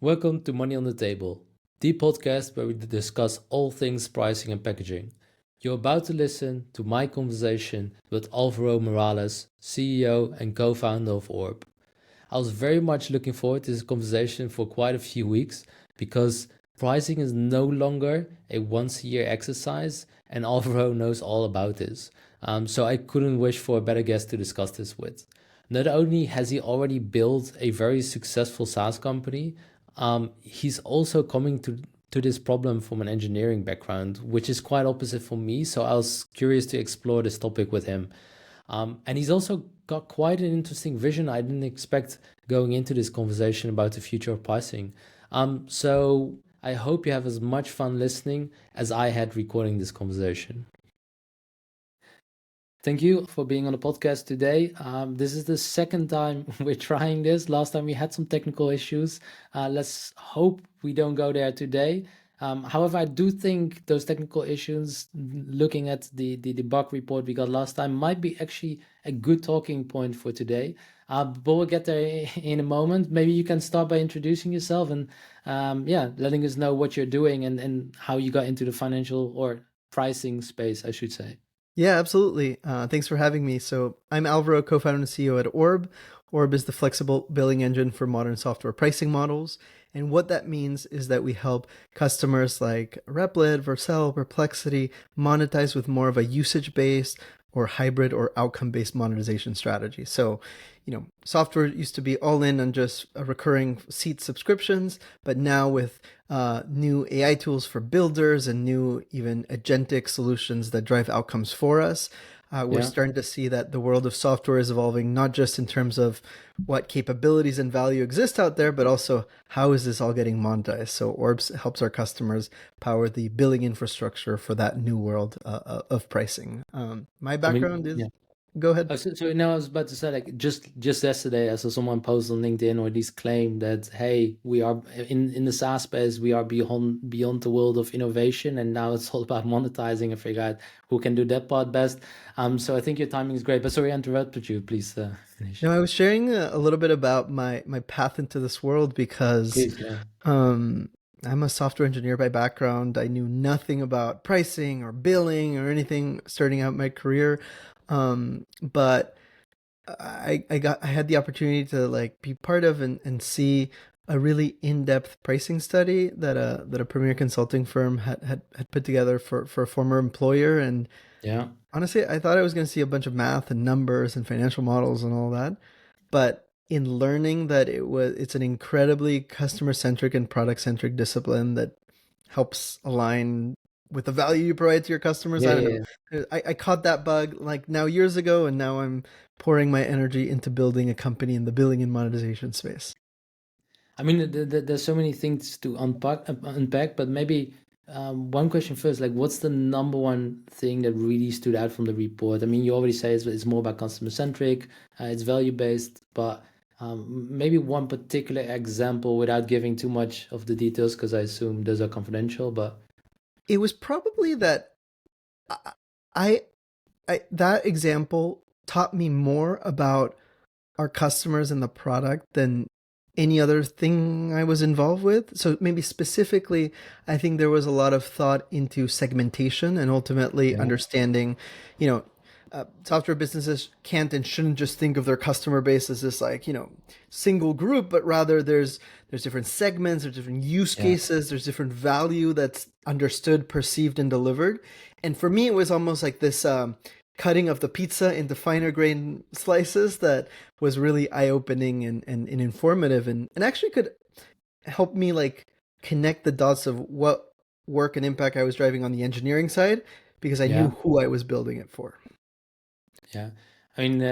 Welcome to Money on the Table, the podcast where we discuss all things pricing and packaging. You're about to listen to my conversation with Alvaro Morales, CEO and co founder of Orb. I was very much looking forward to this conversation for quite a few weeks because pricing is no longer a once a year exercise, and Alvaro knows all about this. So I couldn't wish for a better guest to discuss this with. Not only has he already built a very successful SaaS company, he's also coming to this problem from an engineering background, which is quite opposite for me. So I was curious to explore this topic with him. And he's also got quite an interesting vision I didn't expect going into this conversation about the future of pricing. So I hope you have as much fun listening as I had recording this conversation. Thank you for being on the podcast today. This is the second time we're trying this. Last time we had some technical issues. Let's hope we don't go there today. However, I do think those technical issues, looking at the bug report we got last time, might be actually a good talking point for today. But we'll get there in a moment. Maybe you can start by introducing yourself and letting us know what you're doing and how you got into the financial or pricing space, I should say. Yeah, absolutely. Thanks for having me. So I'm Alvaro, co-founder and CEO at Orb. Orb is the flexible billing engine for modern software pricing models. And what that means is that we help customers like Replit, Vercel, Perplexity monetize with more of a usage-based or hybrid or outcome-based monetization strategy. So, software used to be all in on just recurring seat subscriptions, but now with new AI tools for builders and new even agentic solutions that drive outcomes for us, we're starting to see that the world of software is evolving, not just in terms of what capabilities and value exist out there, but also how is this all getting monetized. So Orbs helps our customers power the billing infrastructure for that new world of pricing. My background is, go ahead. So now I was about to say, like, just yesterday, I saw someone post on LinkedIn or at least claim that, hey, we are in the SaaS space, we are beyond the world of innovation, and now it's all about monetizing and figure out who can do that part best. So I think your timing is great. But sorry, I interrupted you. Please finish. Now, I was sharing a little bit about my path into this world because Please, yeah. I'm a software engineer by background. I knew nothing about pricing or billing or anything starting out my career. But I had the opportunity to like be part of and see a really in-depth pricing study that a premier consulting firm had put together for a former employer. And Yeah. honestly, I thought I was going to see a bunch of math and numbers and financial models and all that. But in learning that it's an incredibly customer-centric and product-centric discipline that helps align with the value you provide to your customers. Yeah, I don't yeah, know. I caught that bug like now years ago, and now I'm pouring my energy into building a company in the billing and monetization space. I mean, there's so many things to unpack, but maybe one question first, like, what's the number one thing that really stood out from the report? I mean, you already say it's more about customer-centric, it's value-based, but maybe one particular example without giving too much of the details, because I assume those are confidential, but It was probably that I, that example taught me more about our customers and the product than any other thing I was involved with. So maybe specifically, I think there was a lot of thought into segmentation and ultimately yeah, understanding, software businesses can't and shouldn't just think of their customer base as this like, single group, but rather there's different segments, there's different use yeah, cases, there's different value that's understood, perceived, and delivered. And for me, it was almost like this cutting of the pizza into finer grain slices that was really eye-opening and informative and actually could help me like connect the dots of what work and impact I was driving on the engineering side because I knew yeah. who I was building it for. Yeah. I mean,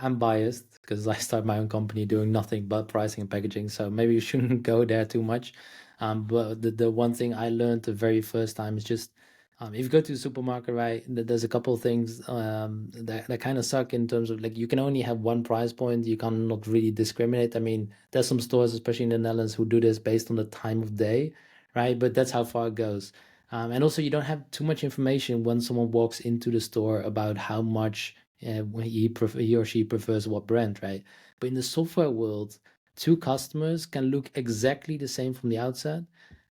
I'm biased because I started my own company doing nothing but pricing and packaging. So maybe you shouldn't go there too much. But the one thing I learned the very first time is just if you go to the supermarket, right, there's a couple of things that kind of suck in terms of like you can only have one price point. You cannot really discriminate. I mean, there's some stores, especially in the Netherlands, who do this based on the time of day, right? But that's how far it goes. And also, you don't have too much information when someone walks into the store about how much when he or she prefers what brand, right? But in the software world, two customers can look exactly the same from the outset,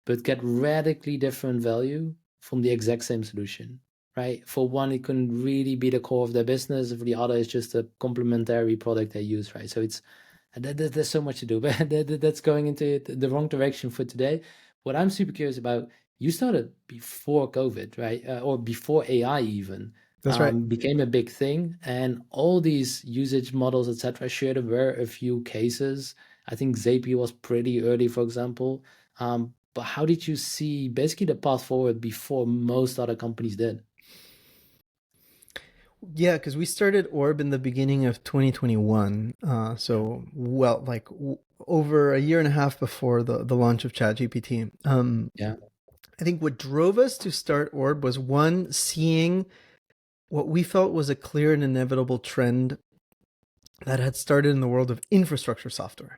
but get radically different value from the exact same solution, right? For one, it couldn't really be the core of their business. For the other, it's just a complementary product they use, right? So there's so much to do, but that's going into the wrong direction for today. What I'm super curious about, you started before COVID, right? Or before AI even That's right. became a big thing, and all these usage models, etc. Sure, there were a few cases. I think Zapier was pretty early, for example. But how did you see basically the path forward before most other companies did? Yeah, because we started Orb in the beginning of 2021. Yeah, Well, like over a year and a half before the launch of ChatGPT. yeah, I think what drove us to start Orb was one, seeing what we felt was a clear and inevitable trend that had started in the world of infrastructure software.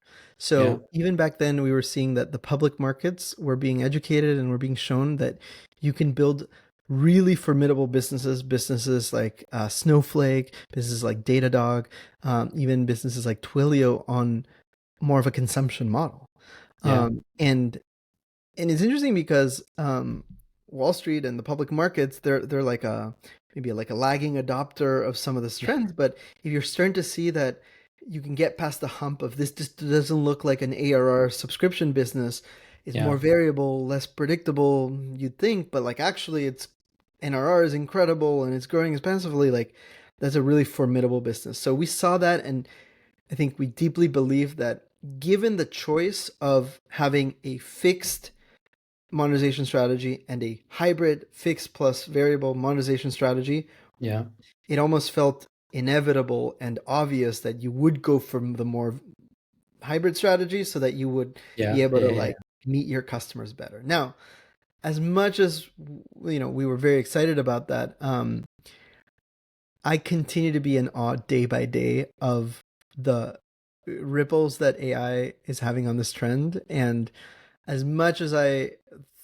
yeah, So even back then, we were seeing that the public markets were being educated and were being shown that you can build really formidable businesses like Snowflake, businesses like Datadog, even businesses like Twilio on more of a consumption model. yeah, And it's interesting because Wall Street and the public markets, they're like a maybe like a lagging adopter of some of the yeah, trends. But if you're starting to see that you can get past the hump of this just doesn't look like an ARR subscription business, it's yeah, more variable, less predictable, you'd think, but like actually it's NRR is incredible and it's growing expansively, like that's a really formidable business. So we saw that, and I think we deeply believe that given the choice of having a fixed monetization strategy and a hybrid fixed plus variable monetization strategy, yeah, it almost felt inevitable and obvious that you would go from the more hybrid strategy so that you would yeah, be able yeah, to yeah, like meet your customers better. Now, as much as we were very excited about that, I continue to be in awe day by day of the ripples that AI is having on this trend. And as much as I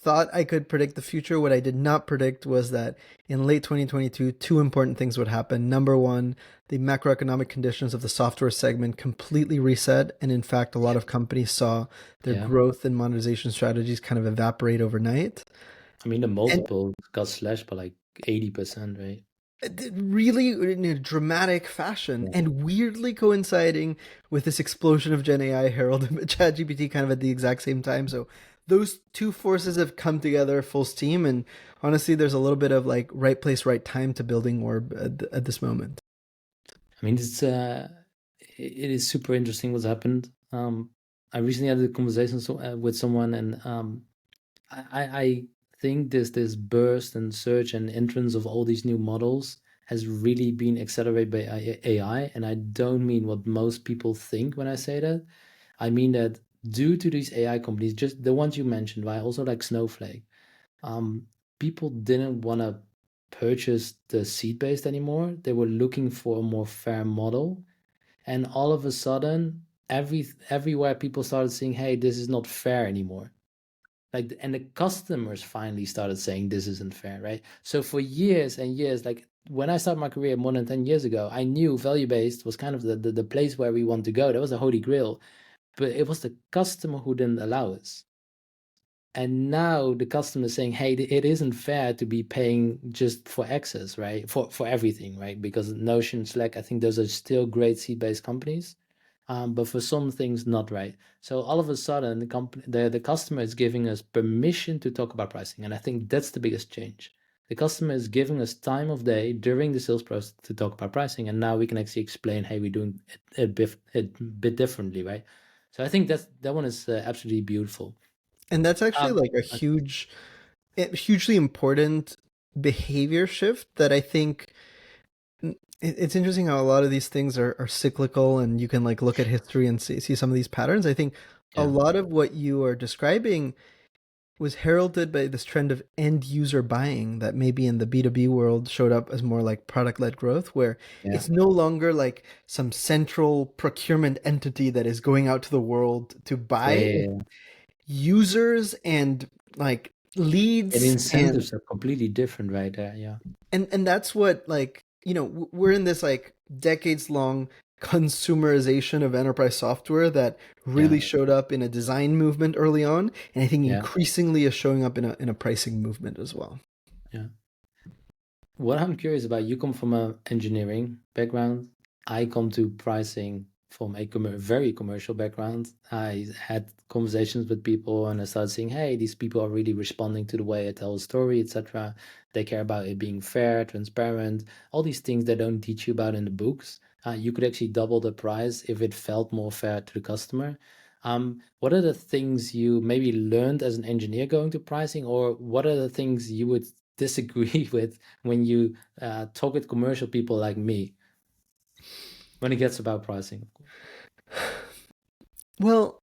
thought I could predict the future, what I did not predict was that in late 2022, two important things would happen. Number one, the macroeconomic conditions of the software segment completely reset. And in fact, a lot of companies saw their yeah. growth and monetization strategies kind of evaporate overnight. I mean, the And multiple got slashed by like 80%, right? really in a dramatic fashion, Yeah. and weirdly coinciding with this explosion of Gen AI heralded by ChatGPT kind of at the exact same time. So those two forces have come together full steam, and honestly, there's a little bit of like right place, right time to building Orb at this moment. I mean, it is super interesting what's happened. I recently had a conversation with someone, and I think this burst and surge and entrance of all these new models has really been accelerated by AI. And I don't mean what most people think when I say that. I mean that due to these AI companies, just the ones you mentioned, right? Also like Snowflake, um, people didn't want to purchase the seed based anymore. They were looking for a more fair model, and all of a sudden, everywhere people started saying, "Hey, this is not fair anymore." Like, and the customers finally started saying this isn't fair, right? So for years and years, like when I started my career more than 10 years ago, I knew value based was kind of the place where we want to go. That was a holy grail, but it was the customer who didn't allow us. And now the customer is saying, hey, it isn't fair to be paying just for access, right? For everything, right? Because Notion, Slack, I think those are still great seed-based companies. But for some things, not right. So all of a sudden, the customer is giving us permission to talk about pricing. And I think that's the biggest change. The customer is giving us time of day during the sales process to talk about pricing. And now we can actually explain, hey, we're doing it a bit differently, right? So I think that one is absolutely beautiful. And that's actually Um, like a hugely important behavior shift that I think it's interesting how a lot of these things are cyclical, and you can like look at history and see some of these patterns. I think a yeah, lot of what you are describing was heralded by this trend of end user buying that maybe in the B2B world showed up as more like product led growth, where yeah, it's no longer like some central procurement entity that is going out to the world to yeah, buy. yeah, It's yeah. users and like Yeah, the leads, incentives are completely different right there. Yeah, and that's what like we're in this like decades long consumerization of enterprise software that Yeah. really showed up in a design movement early on, and I think Yeah. increasingly is showing up in a pricing movement as well. Yeah. What I'm curious about, you come from an engineering background. I come to pricing from a very commercial background. I had conversations with people and I started seeing, hey, these people are really responding to the way I tell a story, etc. They care about it being fair, transparent, all these things they don't teach you about in the books. You could actually double the price if it felt more fair to the customer. What are the things you maybe learned as an engineer going to pricing, or what are the things you would disagree with when you talk with commercial people like me when it gets about pricing, of course? Well,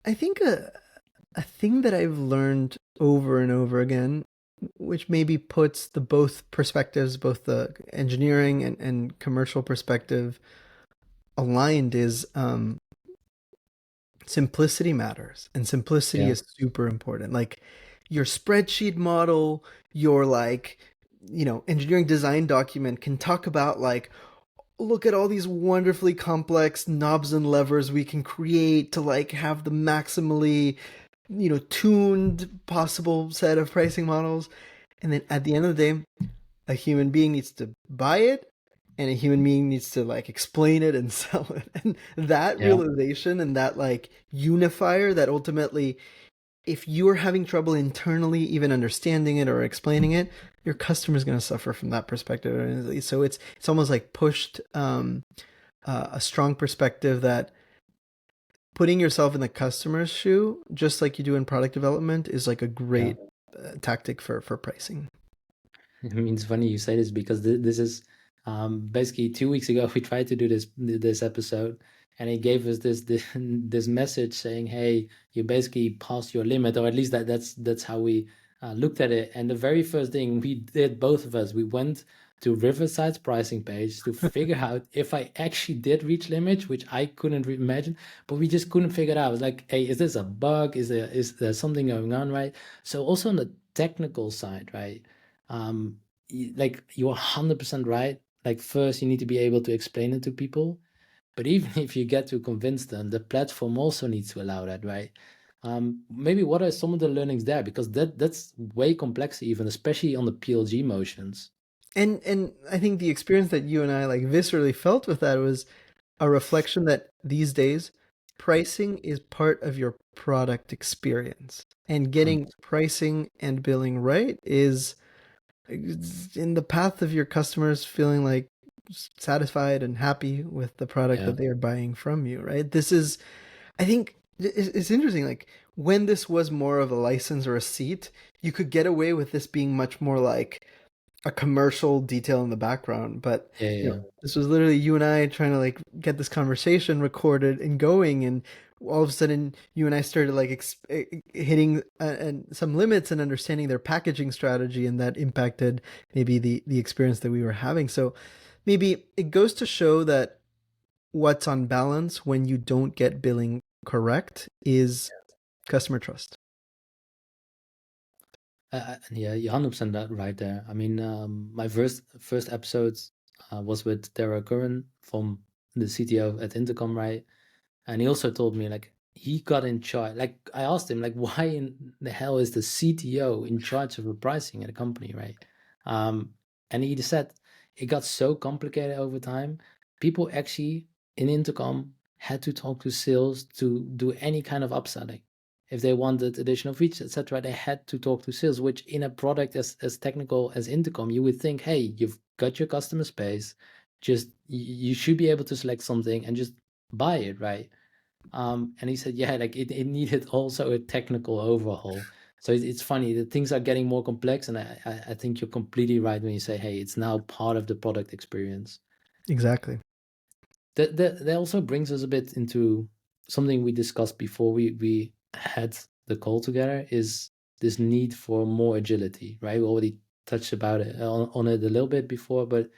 I think a thing that I've learned over and over again, which maybe puts the both perspectives, both the engineering and commercial perspective aligned, is simplicity matters, and simplicity Yeah, is super important. Like your spreadsheet model, your like, engineering design document can talk about like, look at all these wonderfully complex knobs and levers we can create to like have the maximally, tuned possible set of pricing models. And then at the end of the day, a human being needs to buy it, and a human being needs to like explain it and sell it. And that yeah. realization and that like unifier, that ultimately, if you're having trouble internally even understanding it or explaining it, your customer is going to suffer from that perspective. So it's almost like pushed a strong perspective that putting yourself in the customer's shoe, just like you do in product development, is like a Yeah. great tactic for pricing. I mean, it's funny you say this because this is basically 2 weeks ago we tried to do this episode, and it gave us this message saying, "Hey, you basically passed your limit," or at least that's how we looked at it. And the very first thing we did, both of us, we went to Riverside's pricing page to figure out if I actually did reach limit, which I couldn't imagine, but we just couldn't figure it out. It was like, hey, is this a bug? Is there something going on, right? So also on the technical side, right? Like you're 100% right. Like first you need to be able to explain it to people, but even if you get to convince them, the platform also needs to allow that, right? Maybe what are some of the learnings there, because that's way complex, even especially on the PLG motions. And I think the experience that you and I like viscerally felt with that was a reflection that these days pricing is part of your product experience, and getting 100%. pricing and billing right is in the path of your customers feeling like satisfied and happy with the product Yeah, that they are buying from you, right? This is, I think it's interesting. Like when this was more of a license or a seat, you could get away with this being much more like a commercial detail in the background. But yeah, yeah, this was literally you and I trying to like get this conversation recorded and going, and all of a sudden you and I started like hitting and some limits and understanding their packaging strategy, and that impacted maybe the experience that we were having. So maybe it goes to show that what's on balance when you don't get billing correct is customer trust. yeah. You're 100% right there. I mean, my first episode was with Tara Curran from the CTO at Intercom, right? And he also told me like he got in charge. Like I asked him like, why in the hell is the CTO in charge of the pricing at a company, right? Um, and he said it got so complicated over time. People actually in Intercom had to talk to sales to do any kind of upselling. If they wanted additional features, etc., they had to talk to sales. Which in a product as technical as Intercom, you would think, hey, you've got your customer space, just you should be able to select something and just buy it, right? And he said, yeah, like it needed also a technical overhaul. So it's funny that things are getting more complex, and I think you're completely right when you say, hey, it's now part of the product experience. Exactly. That also brings us a bit into something we discussed before we had the call together, is this need for more agility, right? We already touched about it on it a little bit before, but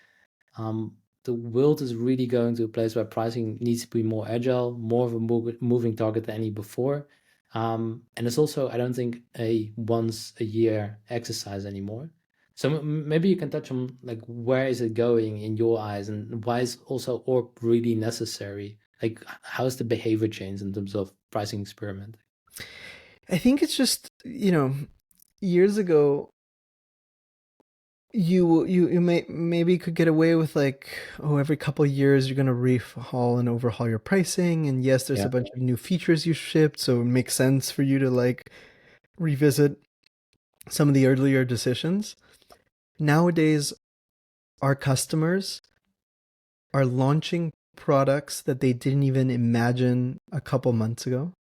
um, the world is really going to a place where pricing needs to be more agile, more of a moving target than any before. And it's also, I don't think, a once a year exercise anymore. So maybe you can touch on like where is it going in your eyes, and why is also org really necessary? Like how's the behavior change in terms of pricing experiment? I think it's just, years ago, you maybe could get away with like, oh, every couple of years you're going to rehaul and overhaul your pricing, and yes, there's a Yeah, bunch of new features you shipped, so it makes sense for you to like revisit some of the earlier decisions. Nowadays, our customers are launching products that they didn't even imagine a couple months ago.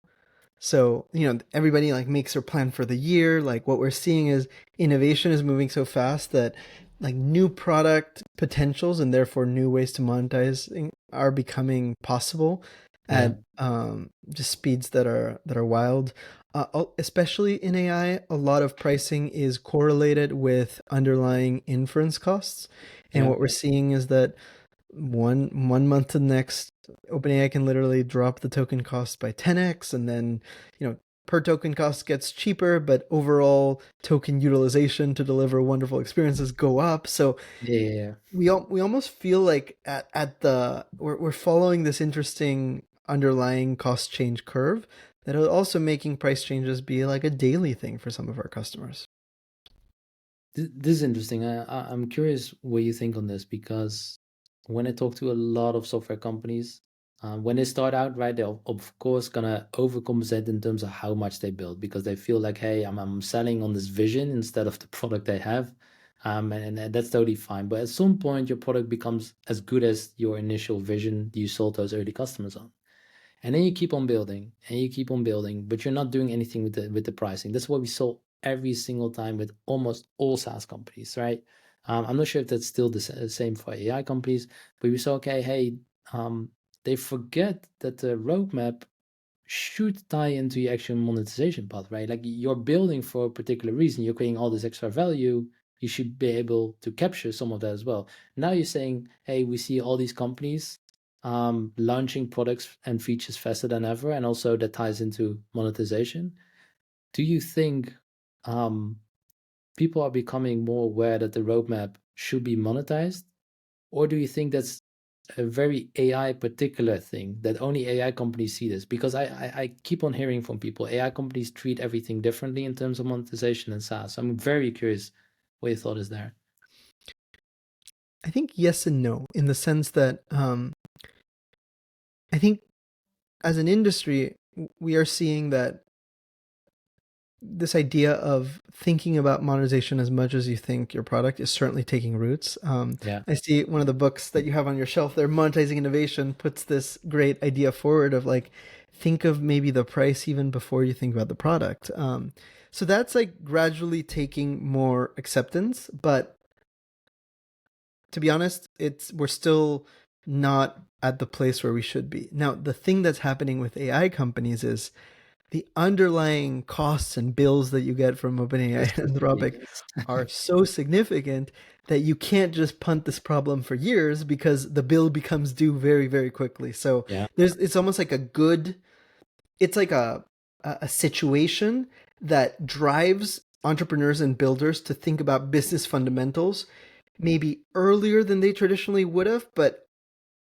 So, everybody like makes their plan for the year. Like what we're seeing is innovation is moving so fast that like new product potentials and therefore new ways to monetize are becoming possible yeah, at just speeds that are wild. Especially in AI, a lot of pricing is correlated with underlying inference costs, and yeah, what we're seeing is that one month to the next, OpenAI can literally drop the token cost by 10x, and then per token cost gets cheaper, but overall token utilization to deliver wonderful experiences go up. So yeah, yeah, yeah. we almost feel like at the we're following this interesting underlying cost change curve that are also making price changes be like a daily thing for some of our customers. This is interesting. I'm curious what you think on this, because when I talk to a lot of software companies, when they start out, right, they're of course gonna overcompensate in terms of how much they build, because they feel like, hey, I'm selling on this vision instead of the product they have, and that's totally fine. But at some point, your product becomes as good as your initial vision you sold those early customers on. And then you keep on building and you keep on building, but you're not doing anything with the pricing. That's what we saw every single time with almost all SaaS companies, right? I'm not sure if that's still the same for AI companies, but we saw, okay, hey, they forget that the roadmap should tie into your actual monetization path, right? Like you're building for a particular reason, you're creating all this extra value. You should be able to capture some of that as well. Now you're saying, hey, we see all these companies launching products and features faster than ever, and also that ties into monetization. Do you think um, people are becoming more aware that the roadmap should be monetized, or do you think that's a very AI particular thing that only AI companies see this? Because I keep on hearing from people, AI companies treat everything differently in terms of monetization and SaaS. I'm very curious what your thought is there. I think yes and no, in the sense that I think as an industry, we are seeing that this idea of thinking about monetization as much as you think your product is certainly taking roots. Yeah, I see one of the books that you have on your shelf there, Monetizing Innovation, puts this great idea forward of like, think of maybe the price even before you think about the product. So that's like gradually taking more acceptance, but to be honest, we're still not at the place where we should be. Now, the thing that's happening with AI companies is the underlying costs and bills that you get from it's OpenAI and just Anthropic ridiculous. are so significant that you can't just punt this problem for years because the bill becomes due very, very quickly. So Yeah, it's almost like it's like a situation that drives entrepreneurs and builders to think about business fundamentals maybe earlier than they traditionally would have. But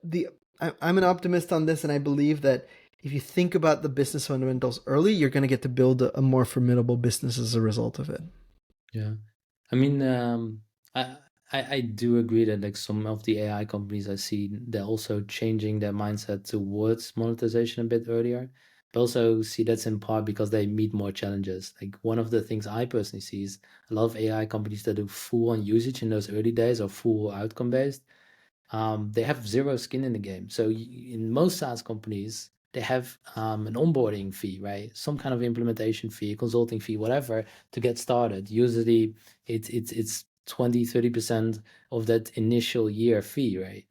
the I'm an optimist on this, and I believe that if you think about the business fundamentals early, you're going to get to build a more formidable business as a result of it. yeah. I mean, I, I do agree that like some of the AI companies I see, they're also changing their mindset towards monetization a bit earlier. But also see that's in part because they meet more challenges. Like one of the things I personally see is a lot of AI companies that do full on usage in those early days or full outcome based, they have zero skin in the game. So in most SaaS companies, they have an onboarding fee, right? Some kind of implementation fee, consulting fee, whatever, to get started. Usually it's 20-30% of that initial year fee, right?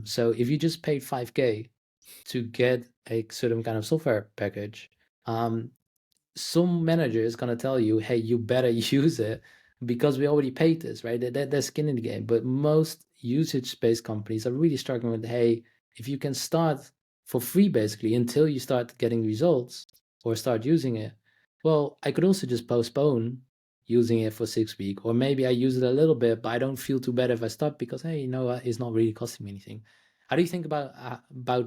So if you just paid 5K to get a certain kind of software package, um, some manager is going to tell you, hey, you better use it because we already paid this, right? There's skin in the game. But most usage-based companies are really struggling with, hey, if you can start for free basically until you start getting results or start using it, well, I could also just postpone using it for 6 weeks, or maybe I use it a little bit, but I don't feel too bad if I stop because, hey, you know what, it's not really costing me anything. How do you think about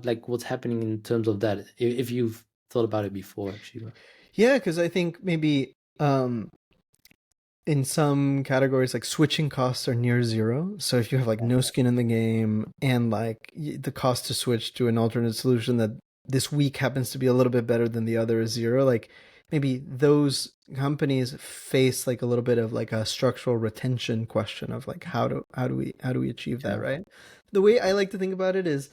like what's happening in terms of that? If you've thought about it before, actually. Yeah, because I think maybe in some categories, like switching costs are near zero. So if you have like no skin in the game and like the cost to switch to an alternate solution that this week happens to be a little bit better than the other is zero, like maybe those companies face like a little bit of like a structural retention question of like how do we achieve that, Yeah. right? The way I like to think about it is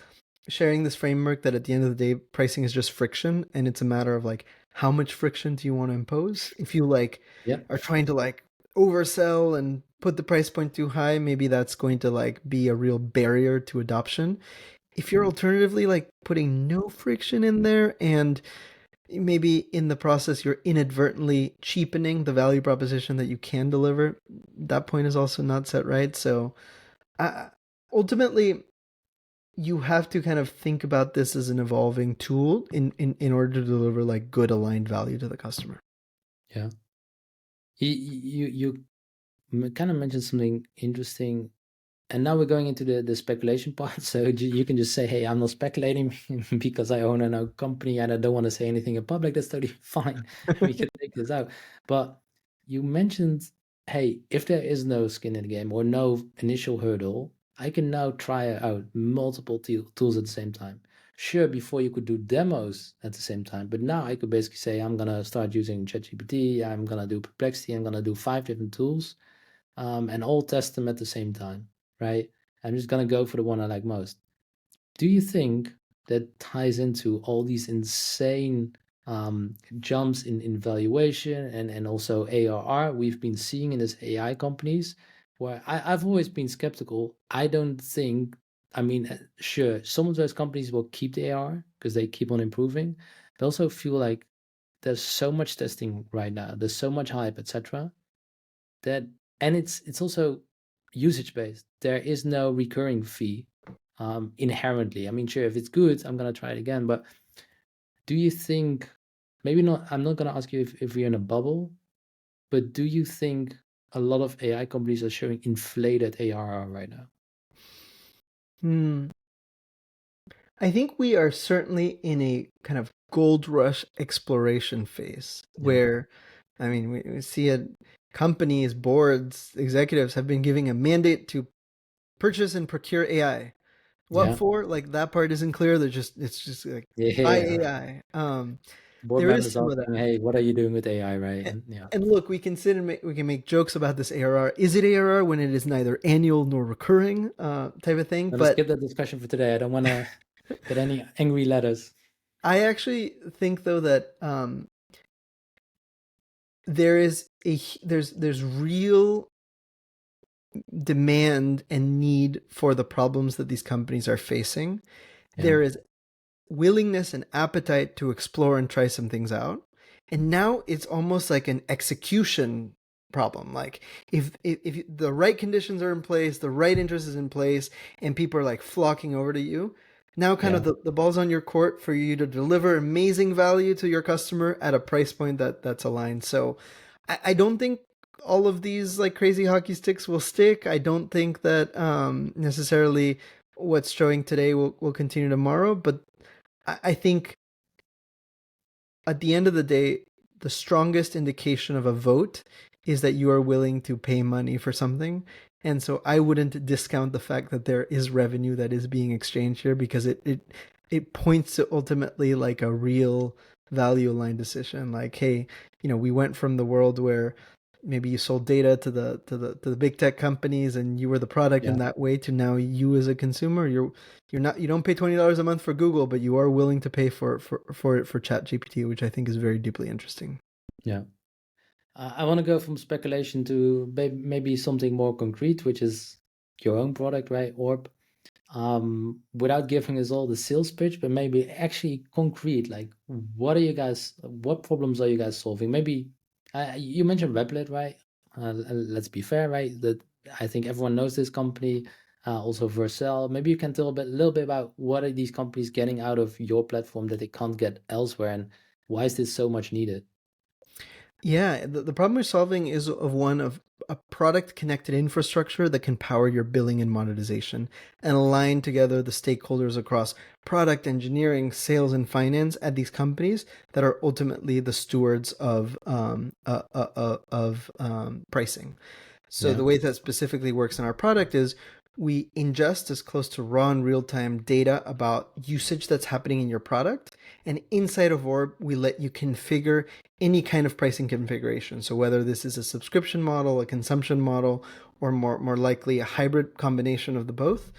sharing this framework that at the end of the day pricing is just friction, and it's a matter of like how much friction do you want to impose. If you like Yeah. are trying to like oversell and put the price point too high, maybe that's going to like be a real barrier to adoption. If you're alternatively like putting no friction in there, and maybe in the process you're inadvertently cheapening the value proposition that you can deliver, that point is also not set right. So ultimately you have to kind of think about this as an evolving tool in order to deliver like good aligned value to the customer. Yeah. You kind of mentioned something interesting, and now we're going into the speculation part. So you can just say, hey, I'm not speculating because I own a company and I don't want to say anything in public. That's totally fine. We can take this out. But you mentioned, hey, if there is no skin in the game or no initial hurdle, I can now try out multiple tools at the same time. Sure, before you could do demos at the same time, but now I could basically say, I'm going to start using ChatGPT, I'm going to do Perplexity, I'm going to do 5 different tools, and all test them at the same time, right? I'm just going to go for the one I like most. Do you think that ties into all these insane jumps in valuation and also ARR we've been seeing in this AI companies, where I've always been skeptical. I don't think, I mean, sure, some of those companies will keep the ARR because they keep on improving, but also feel like there's so much testing right now, there's so much hype, etc. That, and it's also usage based. There is no recurring fee inherently. I mean, sure, if it's good, I'm gonna try it again. But do you think, maybe not, I'm not gonna ask you if you're in a bubble, but do you think a lot of AI companies are showing inflated ARR right now? I think we are certainly in a kind of gold rush exploration phase Yeah. where, I mean, we see it. Companies, boards, executives have been giving a mandate to purchase and procure AI. What Yeah. for? Like that part isn't clear. It's just like buy Yeah. AI. Board There is members some of asking, that. hey, what are you doing with AI, right? And, And yeah. and look, we can make jokes about this ARR. Is it ARR when it is neither annual nor recurring, type of thing? Let us But skip that discussion for today. I don't wanna get any angry letters. I actually think though that there's real demand and need for the problems that these companies are facing. Yeah. There is willingness and appetite to explore and try some things out. And now it's almost like an execution problem. Like if the right conditions are in place, the right interest is in place, and people are like flocking over to you, now kind Yeah. of the ball's on your court for you to deliver amazing value to your customer at a price point that's aligned. So I don't think all of these like crazy hockey sticks will stick. I don't think that necessarily what's showing today will continue tomorrow, but I think at the end of the day, the strongest indication of a vote is that you are willing to pay money for something. And so I wouldn't discount the fact that there is revenue that is being exchanged here, because it points to ultimately like a real value aligned decision. Like, hey, we went from the world where maybe you sold data to the big tech companies and you were the product in Yeah. that way, to now you as a consumer, you don't pay $20 a month for Google, but you are willing to pay for Chat GPT, which I think is very deeply interesting. Yeah. I want to go from speculation to maybe something more concrete, which is your own product, right? Orb. Without giving us all the sales pitch, but maybe actually concrete, like what problems are you guys solving? Maybe you mentioned Replit, right? Let's be fair, right? That I think everyone knows this company. Also Vercel. Maybe you can tell a little bit about what are these companies getting out of your platform that they can't get elsewhere, and why is this so much needed? Yeah, the problem we're solving is of one of a product connected infrastructure that can power your billing and monetization and align together the stakeholders across product engineering, sales, and finance at these companies that are ultimately the stewards of pricing. So Yeah. the way that specifically works in our product is we ingest as close to raw and real-time data about usage that's happening in your product. And inside of Orb, we let you configure any kind of pricing configuration. So whether this is a subscription model, a consumption model, or more likely a hybrid combination of the both,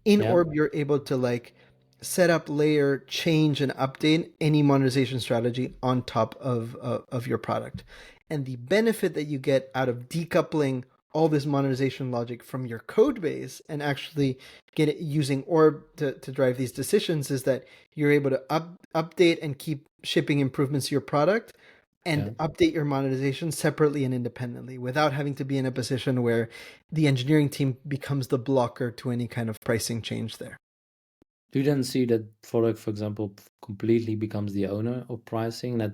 in Yeah. Orb, you're able to like set up, layer, change, and update any monetization strategy on top of your product. And the benefit that you get out of decoupling all this monetization logic from your code base and actually get it using Orb to drive these decisions is that you're able to update and keep shipping improvements to your product and Yeah. update your monetization separately and independently without having to be in a position where the engineering team becomes the blocker to any kind of pricing change there. Do you then see that product, for example, completely becomes the owner of pricing, that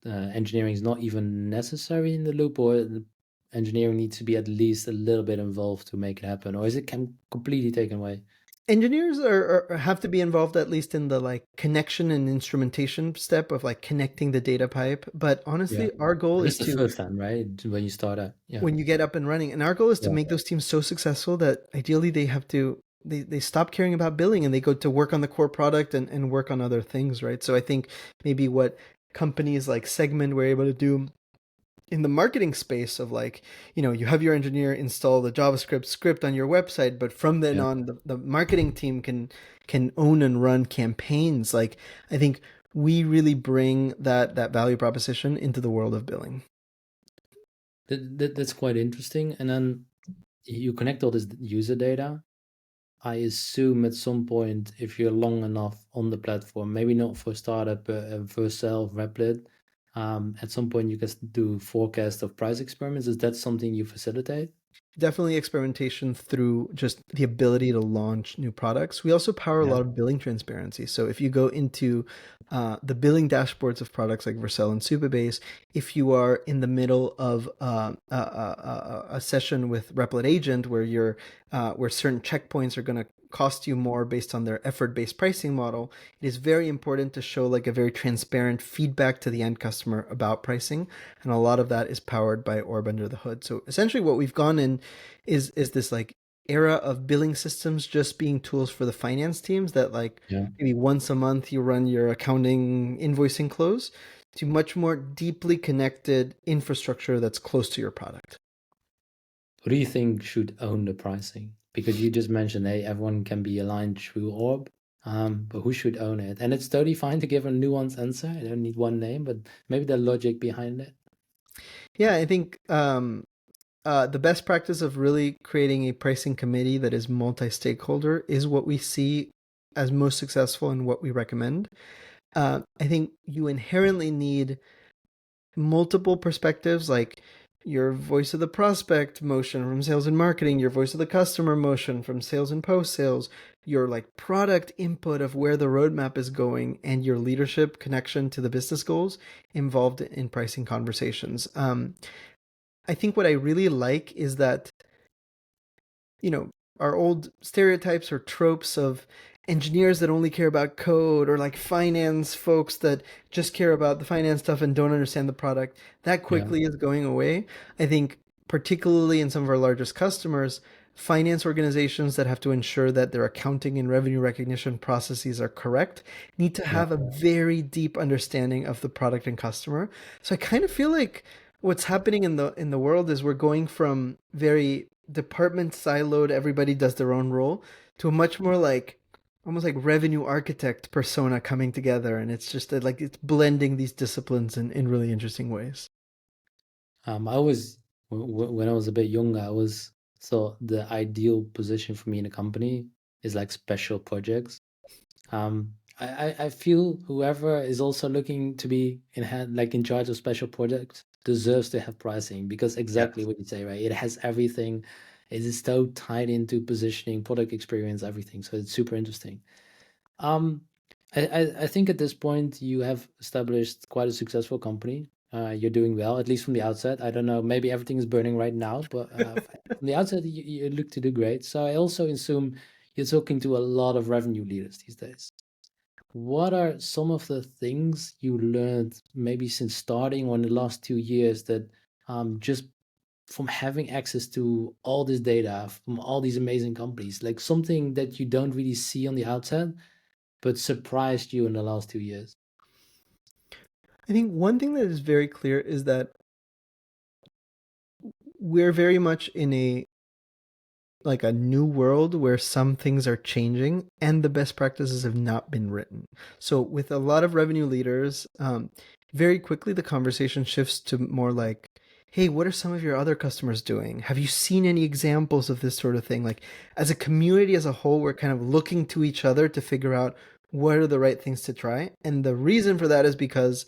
engineering is not even necessary in the loop, or the engineering needs to be at least a little bit involved to make it happen, or is it can completely taken away? Engineers have to be involved at least in the like connection and instrumentation step of like connecting the data pipe, but Yeah. honestly our goal But is that's the to first time, right? When you start out. Yeah. when you get up and running, and our goal is to Yeah. make those teams so successful that ideally they have to they stop caring about billing and they go to work on the core product and work on other things, right? So I think maybe what companies like Segment were able to do in the marketing space of like, you have your engineer install the JavaScript script on your website, but from then Yeah. on the marketing team can own and run campaigns. Like I think we really bring that value proposition into the world of billing. That's quite interesting. And then you connect all this user data. I assume at some point, if you're long enough on the platform, maybe not for startup, but for self-replit, at some point you can do forecast of price experiments. Is that something you facilitate? Definitely experimentation through just the ability to launch new products. We also power a Yeah. lot of billing transparency. So if you go into the billing dashboards of products like Vercel and Supabase, if you are in the middle of a session with Replit Agent where where certain checkpoints are going to cost you more based on their effort-based pricing model, it is very important to show like a very transparent feedback to the end customer about pricing, and a lot of that is powered by Orb under the hood. So essentially, what we've gone in is this like era of billing systems just being tools for the finance teams that like Yeah. maybe once a month you run your accounting, invoicing, close, to much more deeply connected infrastructure that's close to your product. Who do you think should own the pricing? Because you just mentioned, hey, everyone can be aligned through Orb, but who should own it? And it's totally fine to give a nuanced answer. I don't need one name, but maybe the logic behind it. Yeah, I think the best practice of really creating a pricing committee that is multi-stakeholder is what we see as most successful and what we recommend. I think you inherently need multiple perspectives, like your voice of the prospect motion from sales and marketing, your voice of the customer motion from sales and post sales, your like product input of where the roadmap is going, and your leadership connection to the business goals involved in pricing conversations. I think what I really like is that, our old stereotypes or tropes of engineers that only care about code, or like finance folks that just care about the finance stuff and don't understand the product, that Yeah. quickly is going away. I think particularly in some of our largest customers, finance organizations that have to ensure that their accounting and revenue recognition processes are correct need to Yeah. have a very deep understanding of the product and customer. So I kind of feel like what's happening in the world is we're going from very department siloed, everybody does their own role, to a much more like almost like revenue architect persona coming together, and it's just like it's blending these disciplines in really interesting ways. I always, when I was a bit younger, I always thought the ideal position for me in a company is like special projects. I feel whoever is also looking to be like in charge of special projects deserves to have pricing, because exactly Yes. what you say, right? It has everything. It is so tied into positioning, product experience, everything. So it's super interesting. Um, I think at this point you have established quite a successful company. you're doing well, at least from the outset. I don't know, maybe everything is burning right now, but from the outset, you look to do great. So I also assume you're talking to a lot of revenue leaders these days. What are some of the things you learned maybe since starting or in the last 2 years that just from having access to all this data from all these amazing companies, like something that you don't really see on the outset, but surprised you in the last 2 years? I think one thing that is very clear is that we're very much in a new world where some things are changing and the best practices have not been written. So with a lot of revenue leaders, very quickly the conversation shifts to more like, hey, what are some of your other customers doing? Have you seen any examples of this sort of thing? Like as a community as a whole, we're kind of looking to each other to figure out what are the right things to try. And the reason for that is because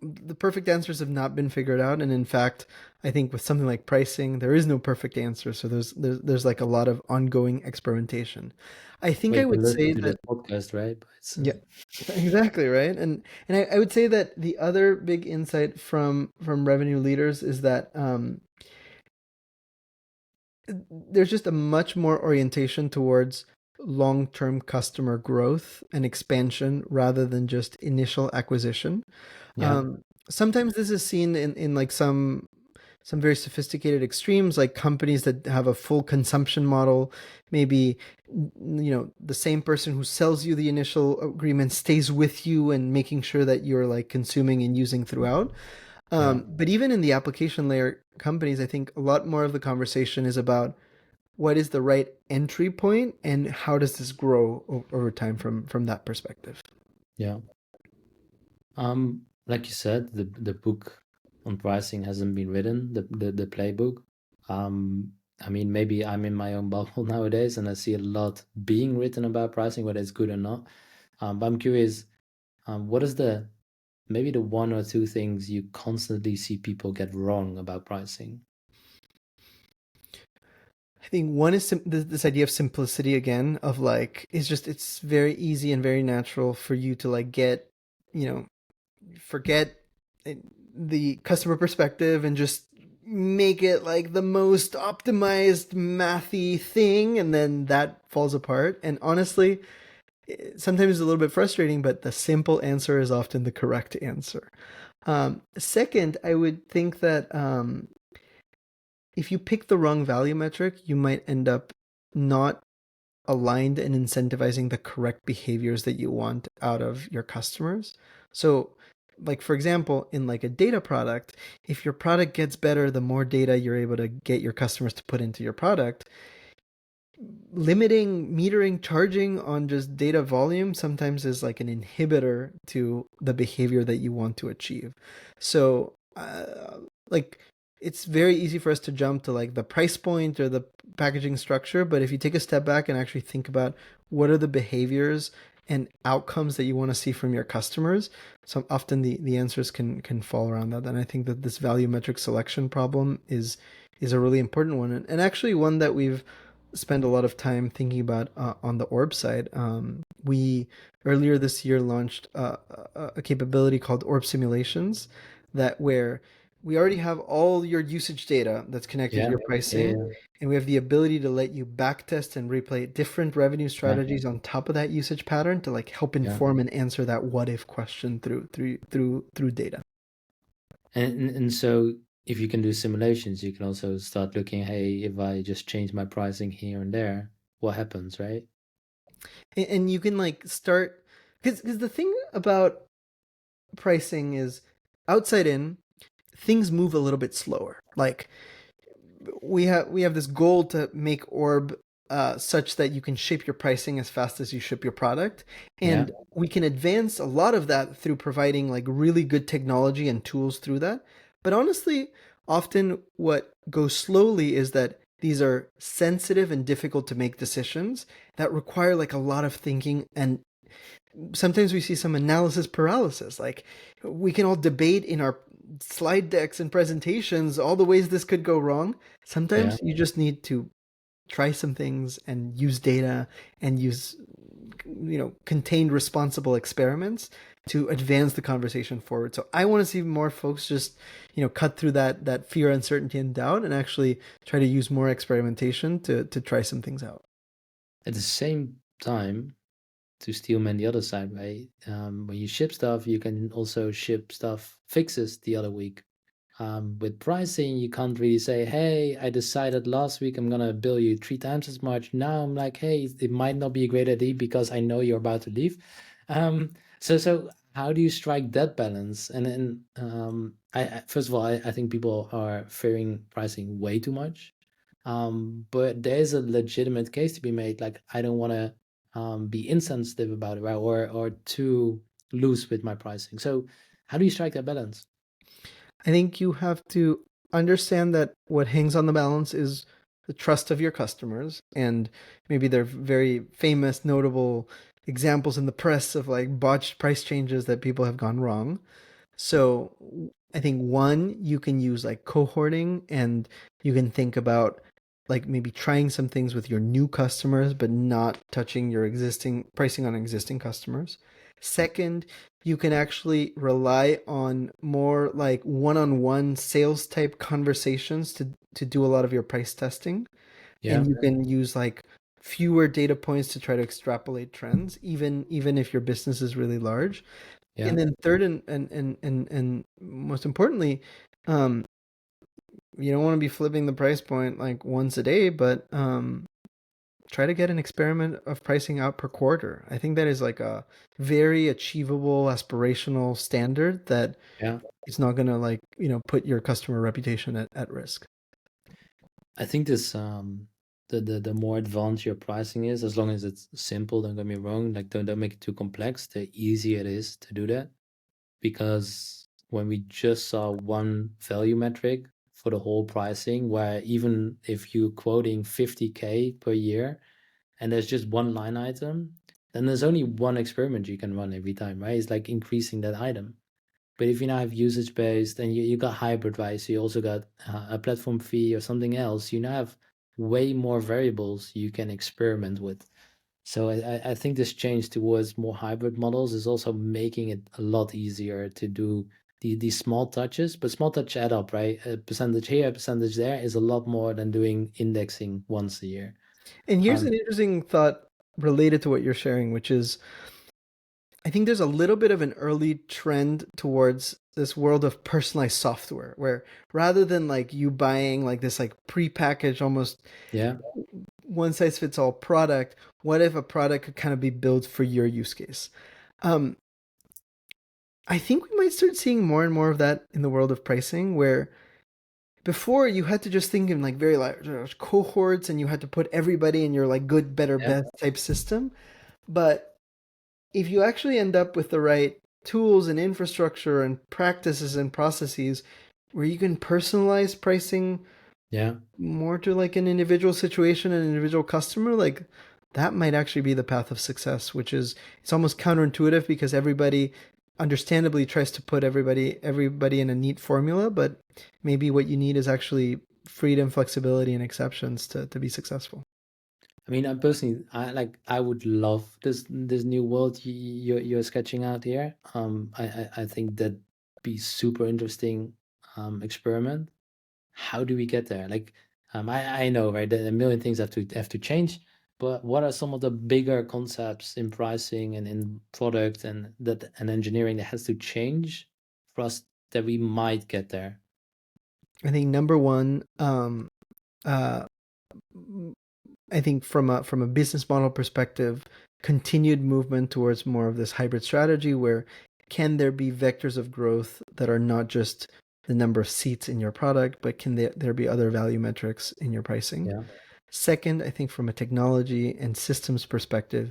the perfect answers have not been figured out, and in fact I think with something like pricing there is no perfect answer, so there's like a lot of ongoing experimentation. I think Well, I you can would listen say to that this podcast, right? But it's yeah, exactly right. And I would say that the other big insight from revenue leaders is that there's just a much more orientation towards long-term customer growth and expansion rather than just initial acquisition. yeah, Sometimes this is seen in like some very sophisticated extremes, like companies that have a full consumption model. Maybe the same person who sells you the initial agreement stays with you and making sure that you're like consuming and using throughout. yeah, But even in the application layer companies, I think a lot more of the conversation is about what is the right entry point and how does this grow over time from that perspective. yeah. Like you said, the book on pricing hasn't been written, the playbook. I mean, maybe I'm in my own bubble nowadays, and I see a lot being written about pricing, whether it's good or not. But I'm curious, what is the maybe the one or two things you constantly see people get wrong about pricing? I think one is this idea of simplicity again, of like it's very easy and very natural for you to like get, you know, forget the customer perspective and just make it like the most optimized mathy thing, and then that falls apart. And honestly, sometimes it's a little bit frustrating, but the simple answer is often the correct answer. Second, I would think that if you pick the wrong value metric, you might end up not aligned and incentivizing the correct behaviors that you want out of your customers. So, like for example, in like a data product, if your product gets better, the more data you're able to get your customers to put into your product, limiting metering charging on just data volume sometimes is like an inhibitor to the behavior that you want to achieve. So like it's very easy for us to jump to like the price point or the packaging structure, but if you take a step back and actually think about what are the behaviors and outcomes that you want to see from your customers, so often the answers can fall around that. And I think that this value metric selection problem is a really important one, and actually one that we've spend a lot of time thinking about on the Orb side. We earlier this year launched a capability called Orb Simulations, that where we already have all your usage data that's connected to Yeah, your yeah, pricing, yeah, and we have the ability to let you backtest and replay different revenue yeah, strategies on top of that usage pattern to like help yeah. inform and answer that what if question through data. And so if you can do simulations, you can also start looking, hey, if I just change my pricing here and there, what happens, right? And you can like start, because the thing about pricing is outside in things move a little bit slower. Like we have this goal to make Orb such that you can shape your pricing as fast as you ship your product, Yeah, and we can advance a lot of that through providing like really good technology and tools through that. But honestly, often what goes slowly is that these are sensitive and difficult to make decisions that require like a lot of thinking, and sometimes we see some analysis paralysis. Like we can all debate in our slide decks and presentations all the ways this could go wrong. yeah, Sometimes you just need to try some things and use data and use contained responsible experiments to advance the conversation forward. So I want to see more folks just, cut through that fear, uncertainty, and doubt, and actually try to use more experimentation to try some things out. At the same time, to Steelman the other side, right? When you ship stuff, you can also ship stuff fixes the other week. With pricing, you can't really say, hey, I decided last week I'm gonna bill you 3 times as much. Now I'm like, hey, it might not be a great idea because I know you're about to leave. So how do you strike that balance? And then I first of all, I think people are fearing pricing way too much. But there is a legitimate case to be made. Like I don't want to be insensitive about it, right? Or too loose with my pricing. So how do you strike that balance? I think you have to understand that what hangs on the balance is the trust of your customers. And maybe they're very famous, notable examples in the press of like botched price changes that people have gone wrong. So I think one, you can use like cohorting, and you can think about like maybe trying some things with your new customers, but not touching your existing pricing on existing customers. Second, you can actually rely on more like one-on-one sales type conversations to do a lot of your price testing. Yeah, And you can use like fewer data points to try to extrapolate trends, even if your business is really large. yeah. And then third, and most importantly, um, you don't want to be flipping the price point like once a day, but try to get an experiment of pricing out per quarter. I think that is like a very achievable aspirational standard that Yeah. it's not gonna like, put your customer reputation at risk. I think this the more advanced your pricing is, as long as it's simple, don't get me wrong, like don't make it too complex, the easier it is to do that. Because when we just saw one value metric for the whole pricing, where even if you're quoting 50K per year and there's just one line item, then there's only one experiment you can run every time, right? It's like increasing that item. But if you now have usage based and you got hybrid, right? So you also got a platform fee or something else, you now have way more variables you can experiment with. So I think this change towards more hybrid models is also making it a lot easier to do these small touches, but small touch add up, right? A percentage here, a percentage there is a lot more than doing indexing once a year. And here's Um, an interesting thought related to what you're sharing, which is I think there's a little bit of an early trend towards this world of personalized software where rather than like you buying like this like prepackaged almost yeah, one size fits all product, what if a product could kind of be built for your use case? Um, I think we might start seeing more and more of that in the world of pricing where before you had to just think in like very large cohorts and you had to put everybody in your like good, better, yeah, best type system. But if you actually end up with the right tools and infrastructure and practices and processes where you can personalize pricing yeah. more to like an individual situation, an individual customer, like that might actually be the path of success, which is it's almost counterintuitive because everybody understandably tries to put everybody in a neat formula, but maybe what you need is actually freedom, flexibility, and exceptions to be successful. I mean, I personally, I would love this new world you're sketching out here. I think that'd be super interesting experiment. How do we get there? Like, I know, right, that a million things have to change, but what are some of the bigger concepts in pricing and in product and engineering that has to change for us that we might get there? I think number one, uh, I think from a business model perspective, continued movement towards more of this hybrid strategy where can there be vectors of growth that are not just the number of seats in your product, but can there be other value metrics in your pricing? Yeah, Second, I think from a technology and systems perspective,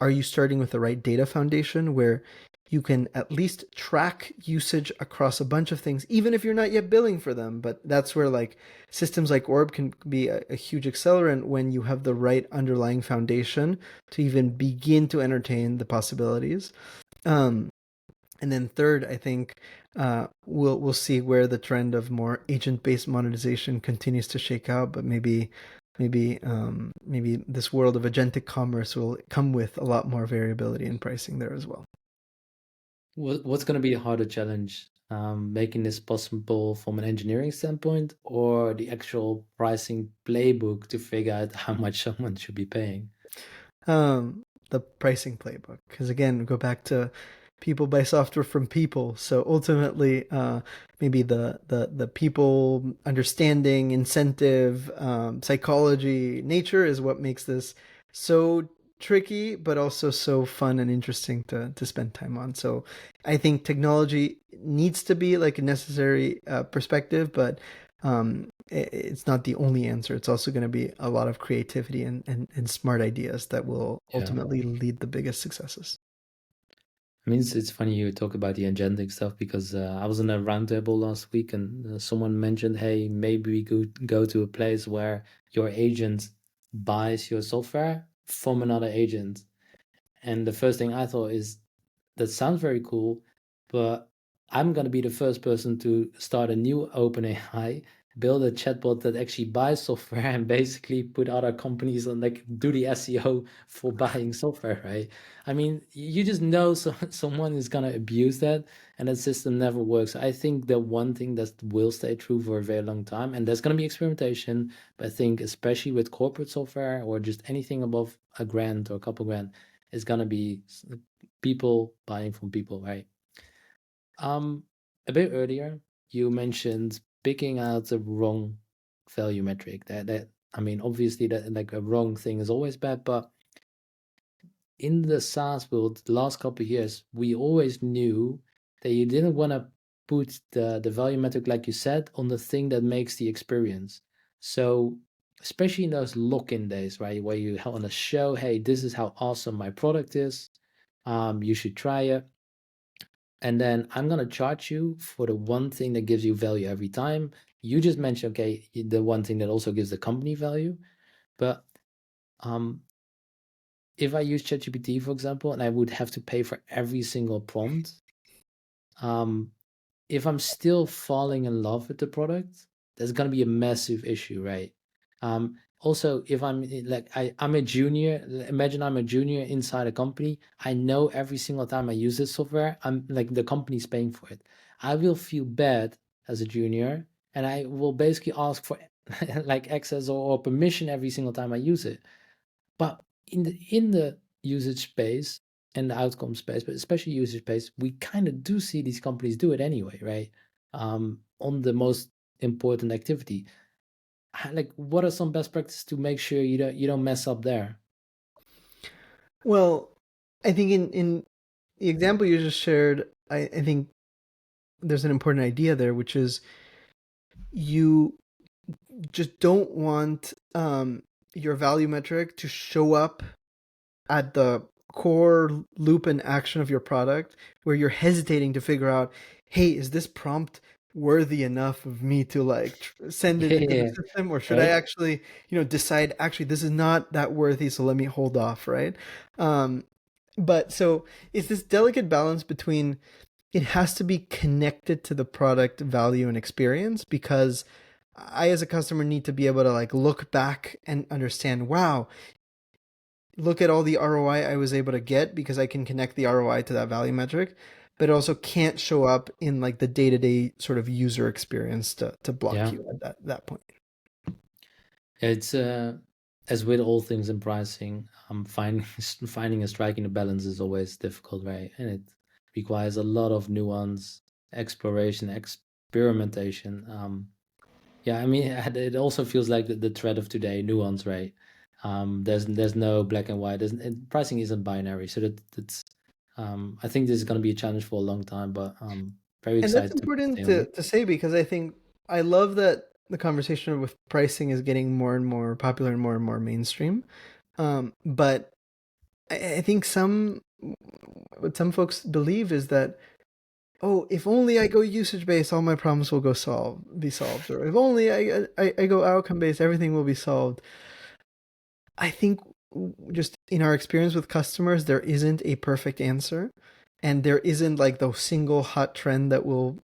are you starting with the right data foundation where you can at least track usage across a bunch of things, even if you're not yet billing for them? But that's where like systems like Orb can be a huge accelerant when you have the right underlying foundation to even begin to entertain the possibilities. Um, and then third, I think we'll see where the trend of more agent-based monetization continues to shake out, but maybe this world of agentic commerce will come with a lot more variability in pricing there as well. What's going to be a harder challenge? Making this possible from an engineering standpoint, or the actual pricing playbook to figure out how much someone should be paying? The pricing playbook, because again, go back to people buy software from people. So ultimately, maybe the people understanding, incentive, psychology, nature is what makes this so tricky, but also so fun and interesting to spend time on. So I think technology needs to be like a necessary perspective, but it's not the only answer. It's also going to be a lot of creativity and smart ideas that will Yeah. ultimately lead the biggest successes. I mean, it's funny you talk about the agentic stuff because I was in a roundtable last week and someone mentioned, hey, maybe we could go to a place where your agent buys your software from another agent. And the first thing I thought is, that sounds very cool, but I'm gonna be the first person to start a new OpenAI, build a chatbot that actually buys software and basically put other companies on, like, do the SEO for buying software, right? I mean, you just know someone is gonna abuse that, and that system never works. I think the one thing that will stay true for a very long time, and there's gonna be experimentation, but I think especially with corporate software or just anything above a grand or a couple grand, is gonna be people buying from people, right? Um, a bit earlier, you mentioned picking out the wrong value metric. That I mean, obviously, that like a wrong thing is always bad, but in the SaaS world, the last couple of years, we always knew that you didn't want to put the value metric, like you said, on the thing that makes the experience. So, especially in those lock-in days, right, where you want to show, hey, this is how awesome my product is. You should try it. And then I'm gonna charge you for the one thing that gives you value every time. You just mentioned, okay, the one thing that also gives the company value. But um, if I use ChatGPT, for example, and I would have to pay for every single prompt, um, if I'm still falling in love with the product, there's gonna be a massive issue, right? Also, if I'm a junior, imagine I'm a junior inside a company. I know every single time I use this software, I'm like the company's paying for it. I will feel bad as a junior, and I will basically ask for like access or permission every single time I use it. But in the usage space and the outcome space, but especially usage space, we kind of do see these companies do it anyway, right? On the most important activity. Like, what are some best practices to make sure you don't mess up there? Well, I think in the example you just shared, I think there's an important idea there, which is you just don't want your value metric to show up at the core loop and action of your product where you're hesitating to figure out, hey, is this prompt worthy enough of me to like send it into the Yeah, system, or should I right? actually decide actually this is not that worthy, so let me hold off, right? um but so it's this delicate balance between, it has to be connected to the product value and experience, because I as a customer need to be able to like look back and understand, wow, look at all the ROI I was able to get because I can connect the ROI to that value metric, but it also can't show up in like the day-to-day sort of user experience to block Yeah. you at that point. It's as with all things in pricing, finding and striking a balance is always difficult, right? And it requires a lot of nuance, exploration, experimentation. Yeah, I mean, it also feels like the thread of today, nuance, right? There's no black and white. Pricing isn't binary, so that's I think this is going to be a challenge for a long time, but very And that's excited to stay important on it. to say, because I think I love that the conversation with pricing is getting more and more popular and more mainstream. But I think what some folks believe is that, oh, if only I go usage based, all my problems will be solved, or if only I go outcome based, everything will be solved. I think just in our experience with customers, there isn't a perfect answer, and there isn't like the single hot trend that will,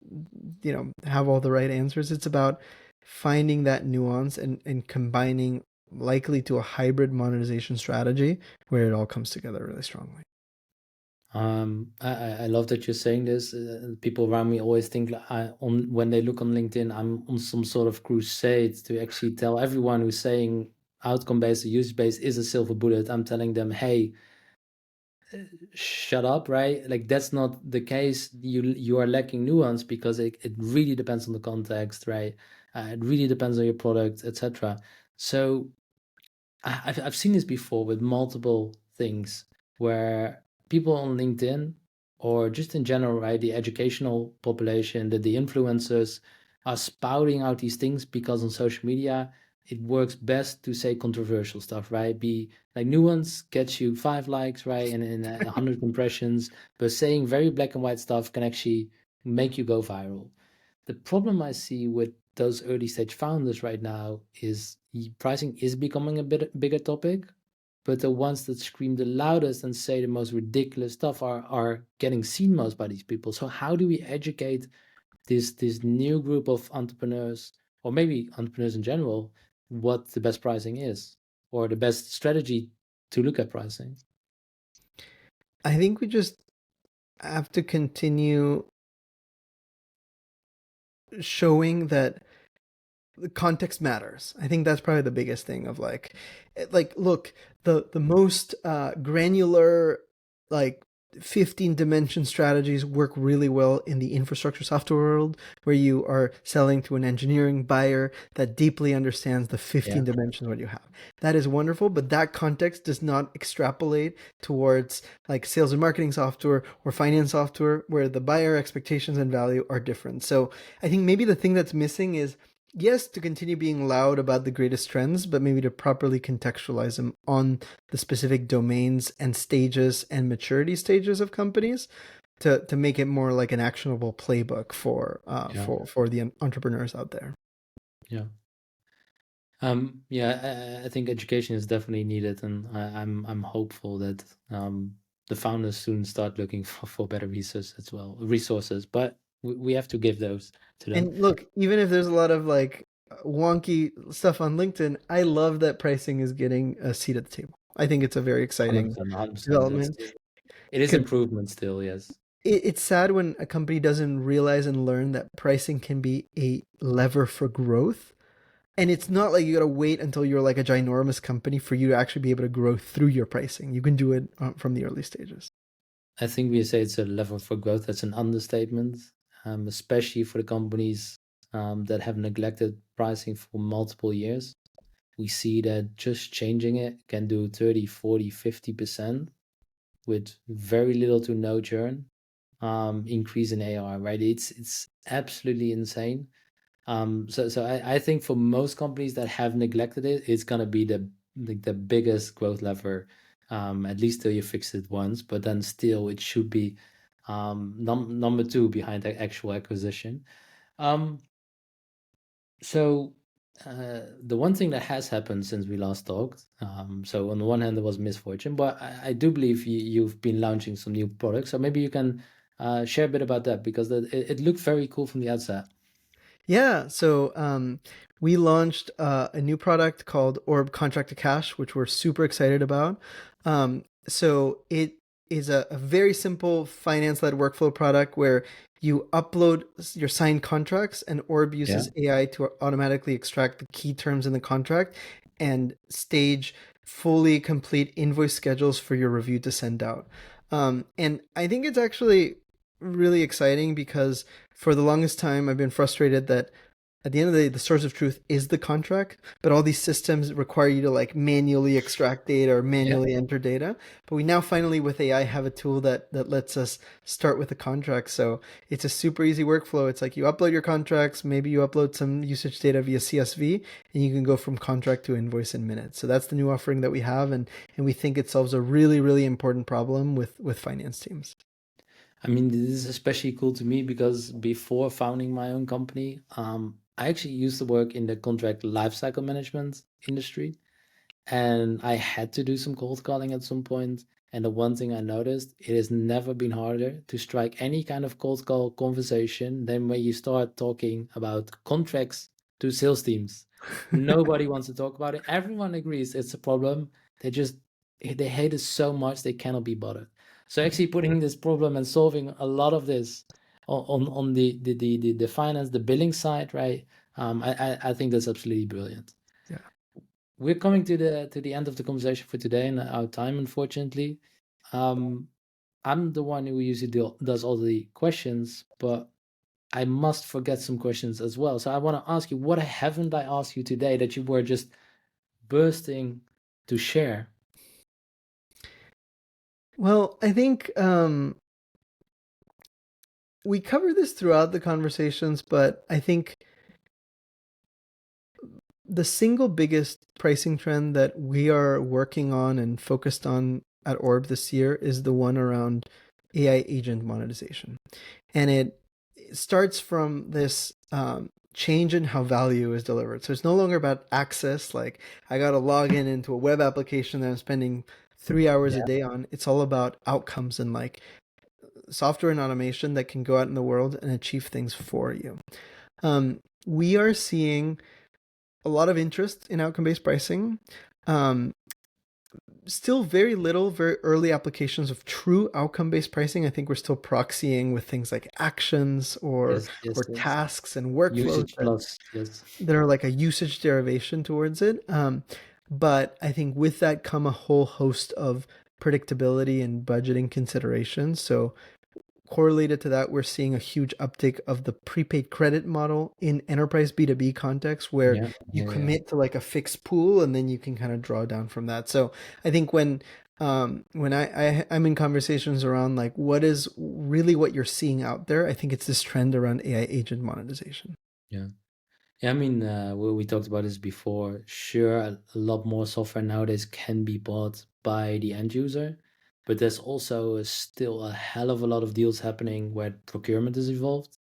have all the right answers. It's about finding that nuance and combining, likely to a hybrid monetization strategy where it all comes together really strongly. I love that you're saying this. People around me always think when they look on LinkedIn, I'm on some sort of crusade to actually tell everyone who's saying outcome-based or use-based is a silver bullet. I'm telling them, hey, shut up, right? Like that's not the case. You are lacking nuance because it really depends on the context, right? It really depends on your product, etc. So I've seen this before with multiple things where people on LinkedIn or just in general, right, the educational population, the influencers are spouting out these things because on social media it works best to say controversial stuff, right? Be like nuance gets you 5 likes, right, and 100 impressions, but saying very black and white stuff can actually make you go viral. The problem I see with those early stage founders right now is pricing is becoming a bit bigger topic, but the ones that scream the loudest and say the most ridiculous stuff are getting seen most by these people. So how do we educate this new group of entrepreneurs, or maybe entrepreneurs in general, what the best pricing is, or the best strategy to look at pricing? I think we just have to continue showing that the context matters. I think that's probably the biggest thing of like look, the most granular like 15 dimension strategies work really well in the infrastructure software world where you are selling to an engineering buyer that deeply understands the 15 Yeah. dimensions what you have. That is wonderful, but that context does not extrapolate towards like sales and marketing software or finance software where the buyer expectations and value are different. So I think maybe the thing that's missing is yes, to continue being loud about the greatest trends, but maybe to properly contextualize them on the specific domains and stages and maturity stages of companies to make it more like an actionable playbook Yeah. for the entrepreneurs out there. Yeah. Yeah, I think education is definitely needed, and I'm hopeful that the founders soon start looking for better resources as well, resources. But we have to give those to them. And look, even if there's a lot of like wonky stuff on LinkedIn, I love that pricing is getting a seat at the table. I think it's a very exciting 100%, 100%. development. It is 'Cause improvement still, yes. it's sad when a company doesn't realize and learn that pricing can be a lever for growth. And it's not like you gotta wait until you're like a ginormous company for you to actually be able to grow through your pricing. You can do it from the early stages. I think we say it's a level for growth. That's an understatement, especially for the companies that have neglected pricing for multiple years. We see that just changing it can do 30, 40, 50% with very little to no churn, increase in AR, right? It's absolutely insane. So I think for most companies that have neglected it, it's gonna be the biggest growth lever, at least till you fix it once. But then still, it should be number two behind the actual acquisition. Um, so the one thing that has happened since we last talked, so on the one hand there was misfortune, but I do believe you've been launching some new products. So maybe you can share a bit about that because it looked very cool from the outset. Yeah, so we launched a new product called Orb Contract to Cash, which we're super excited about. So it is a very simple finance-led workflow product where you upload your signed contracts, and Orb Yeah. uses AI to automatically extract the key terms in the contract and stage fully complete invoice schedules for your review to send out. And I think it's actually really exciting because for the longest time I've been frustrated that at the end of the day the source of truth is the contract, but all these systems require you to like manually extract data or Yeah. manually enter data. But we now finally with AI have a tool that lets us start with the contract. So it's a super easy workflow. It's like you upload your contracts, maybe you upload some usage data via CSV, and you can go from contract to invoice in minutes. So that's the new offering that we have, and we think it solves a really, really important problem with finance teams. I mean, this is especially cool to me because before founding my own company, I actually used to work in the contract lifecycle management industry, and I had to do some cold calling at some point. And the one thing I noticed, it has never been harder to strike any kind of cold call conversation than when you start talking about contracts to sales teams. Nobody wants to talk about it. Everyone agrees it's a problem. They hate it so much they cannot be bothered. So actually putting this problem and solving a lot of this on the finance, the billing side, right? I think that's absolutely brilliant. Yeah. We're coming to the end of the conversation for today and our time, unfortunately. I'm the one who usually does all the questions, but I must forget some questions as well. So I want to ask you, what haven't I asked you today that you were just bursting to share? Well, I think we cover this throughout the conversations, but I think the single biggest pricing trend that we are working on and focused on at Orb this year is the one around AI agent monetization. And it starts from this change in how value is delivered. So it's no longer about access, like I got to log into a web application that I'm spending 3 hours a day on. It's all about outcomes and like software and automation that can go out in the world and achieve things for you. We are seeing a lot of interest in outcome-based pricing. Still very little, very early applications of true outcome-based pricing. I think we're still proxying with things like actions or Yes. tasks and workflows Usage plus, yes. that are like a usage derivation towards it. But I think with that come a whole host of predictability and budgeting considerations. So correlated to that, we're seeing a huge uptick of the prepaid credit model in enterprise B2B context where you commit to like a fixed pool and then you can kind of draw down from that. So I think when I'm in conversations around like what is really what you're seeing out there, I think it's this trend around AI agent monetization. Yeah. Yeah, I mean, we talked about this before. Sure, a lot more software nowadays can be bought by the end user, but there's also still a hell of a lot of deals happening where procurement is involved,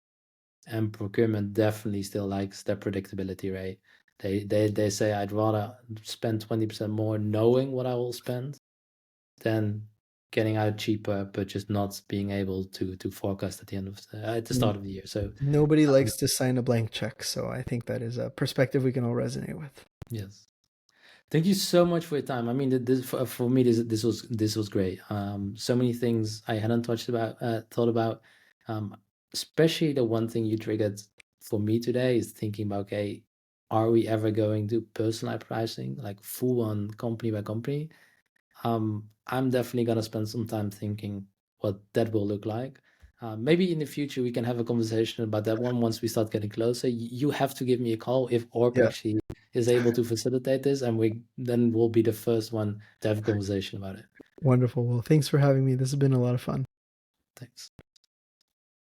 and procurement definitely still likes their predictability, right? They say I'd rather spend 20% more knowing what I will spend than getting out cheaper, but just not being able to forecast at the end of at the start of the year. So Nobody likes to sign a blank check, so I think that is a perspective we can all resonate with. yes. Thank you so much for your time. I mean, this for me, this was great. So many things I hadn't thought about. Um, Especially the one thing you triggered for me today is thinking about, okay, are we ever going to personalize pricing, like full on company by company? I'm definitely gonna spend some time thinking what that will look like. Maybe in the future we can have a conversation about that one once we start getting closer. You have to give me a call if Orp Yeah, actually is able to facilitate this, and we'll be the first one to have a conversation about it. wonderful. Well, thanks for having me. This has been a lot of fun. Thanks.